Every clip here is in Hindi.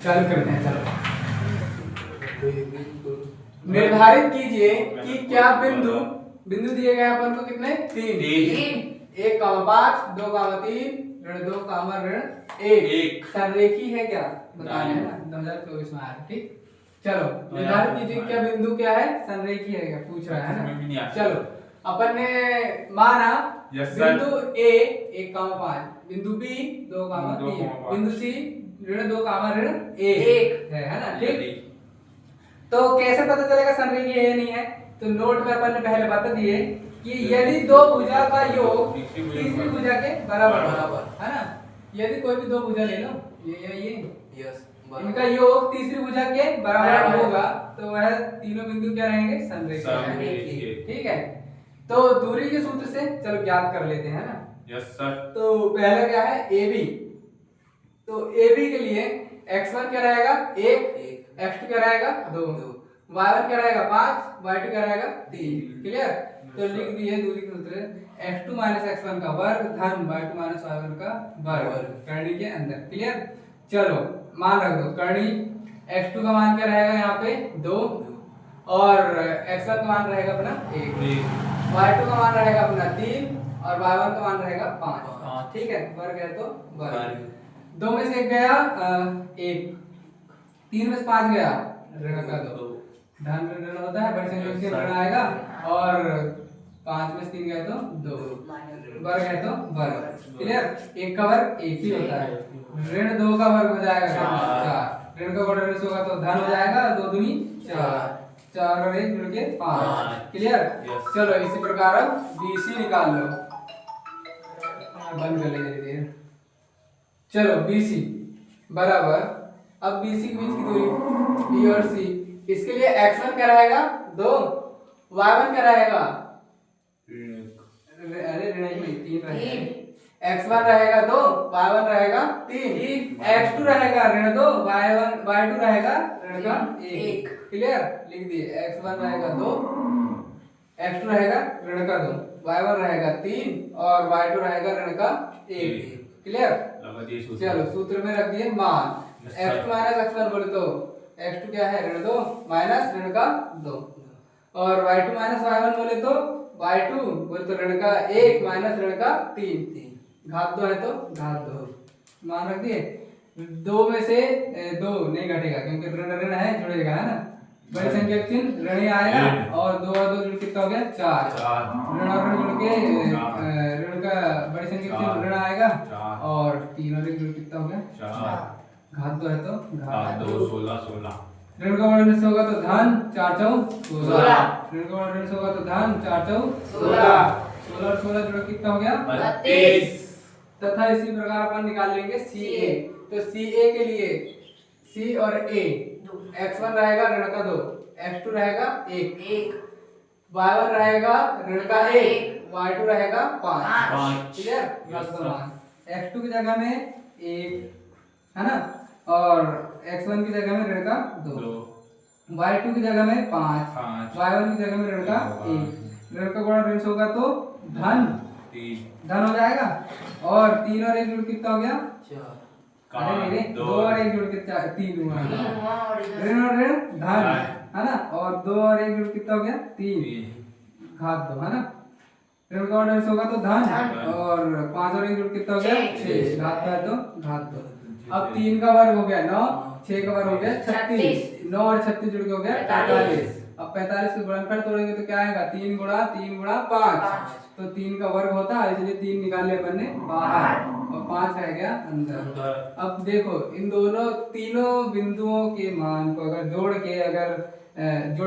चालू करते हैं। चलो निर्धारित कीजिए कि क्या बिंदु बिंदु दिए गए अपन को कितने तीन 1,5 2,3 ऋण 2, ऋण 1 संरेखी है क्या बताना है ना 2024 में आया। ठीक चलो निर्धारित कीजिए क्या बिंदु क्या है संरेखी है क्या पूछ रहा है ना। चलो अपन ने माना बिंदु A 1,5 बिंदु B 2,3 बिंदु C ऋण 2, ऋण 1 है ना। ठीक तो कैसे पता चलेगा संरेखी है या नहीं है। तो नोट में अपन ने पहले बता दिए कि यदि दो भुजा का योग तीसरी भुजा के बराबर है ना। यदि कोई भी दो भुजा ले लो ये यस इनका योग तीसरी भुजा के बराबर होगा तो वह तीनों बिंदु क्या रहेंगे संरेखी। ठीक है तो दूरी के सूत्र से चलो ज्ञात कर लेते हैं ना। Yes sir. तो पहला क्या है AB तो AB के लिए x1 क्या रहेगा 1 x2 क्या रहेगा 2 y1 क्या रहेगा 5 y2 क्या रहेगा 3 क्लियर। तो लिख दिए दूरी के सूत्र x2 x1 का वर्ग धन y2 y1 का वर्ग करनी के अंदर क्लियर। चलो मान रख दो करनी x2 का मान क्या रहेगा यहाँ पे 2 और x1 का मान रहेगा अपना 1 y2 का मान रहेगा अपना 3 और y1 का मान रहेगा 5। ठीक है वर्ग है तो वर्ग 2 में से 1 गया 1 3 में से 5 गया ऋण का 2 धन ऋण होता है बड़ी संख्या से ऋण आएगा और 5 में से 3 गया तो 2 वर्ग है तो वर्ग क्लियर। 1 का वर्ग 1 ही होता है ऋण 2 का वर्ग हो जाएगा 4 ऋण का वर्ग ऋण होगा तो धन हो जाएगा 2 दूनी 4 4 और 1 जुड़ के 5 क्लियर। चलो इसी प्रकार अब BC निकाल लो बंद कर लेंगे। चलो BC बराबर अब BC के बीच की दूरी B और C इसके लिए x1 क्या रहेगा 2 y1 क्या रहेगा अरे ऋण नहीं 3 रहेगा x1 रहेगा 2 y1 रहेगा 3 x2 रहेगा ऋण 2 y2 रहेगा ऋण का 1 क्लियर। लिख दिए x1 रहेगा 2 x2 रहेगा ऋण का 2 y1 रहेगा 3 और y2 रहेगा ऋण का 1 क्लियर। चलो सूत्र में रख दिए मान x2 x1 बोले तो x2 क्या है ऋण 2 माइनस ऋण का 2 और y2 y1 बोले तो y2 बोले तो ऋण का 1 माइनस ऋण का 3 घात 2 है तो घात 2 मान रख दिए। 2 में से 2 नहीं घटेगा क्योंकि ऋण ऋण है जुड़ेगा है ना बड़ी संख्या का चिन्ह ऋण ही आएगा और 2 और 2 जुड़ कितना हो गया 4 ऋण और ऋण जुड़ के ऋण का बड़ी संख्या का चिन्ह ऋण आएगा और 3 और 1 जुड़ कितना हो गया घात 2 है तो घात 2 16 ऋण का वर्ग ऋण होगा तो धन 4 चौक 16 ऋण का वर्ग ऋण होगा तो धन 4 चौक 16 और 16 जुड़ कितना हो गया 32 तथा इसी प्रकार अपन निकाल लेंगे CA। तो CA के लिए C और A x1 रहेगा ऋण का 2 x2 रहेगा 1 y1 रहेगा ऋण का 1 y2 रहेगा 5 क्लियर। x2 की जगह में 1 है ना और x1 की जगह में ऋण का 2 y2 की जगह में 5 y1 की जगह में ऋण का 1 ऋण का गुणा ऋण होगा तो धन हो जाएगा और 3 और 1 जुड़ कितना हो गया अरे 2 और 1 जुड़ के 3 हुआ ऋण और ऋण धन है ना और 2 और 1 जुड़ कितना हो गया 3 घात 2 है ना ऋण का ऋण होगा तो धन और 5 और 1 जुड़ कितना हो गया 6 घात 2 है तो घात 2। अब 3 का वर्ग हो गया 9 6 का वर्ग हो गया 36 9 और 36 जुड़ के हो गया 45। अब 45 के गुणनफल तोड़ेंगे तो क्या आएगा 3 गुणा 5 तो 3 का वर्ग होता है इसलिए 3 निकाल लिया अपन ने बाहर और 5 रह गया अंदर। अब देखो इन दोनों तीनों बिंदुओं के मान को अगर जोड़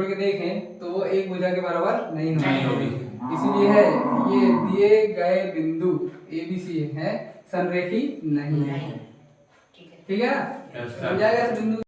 के देखें तो वो एक भुजा के बराबर नहीं होगी इसलिए है ये दिए गए बिंदु ABC है संरेखी नहीं है। ठीक है ना समझ आएगा इस बिंदु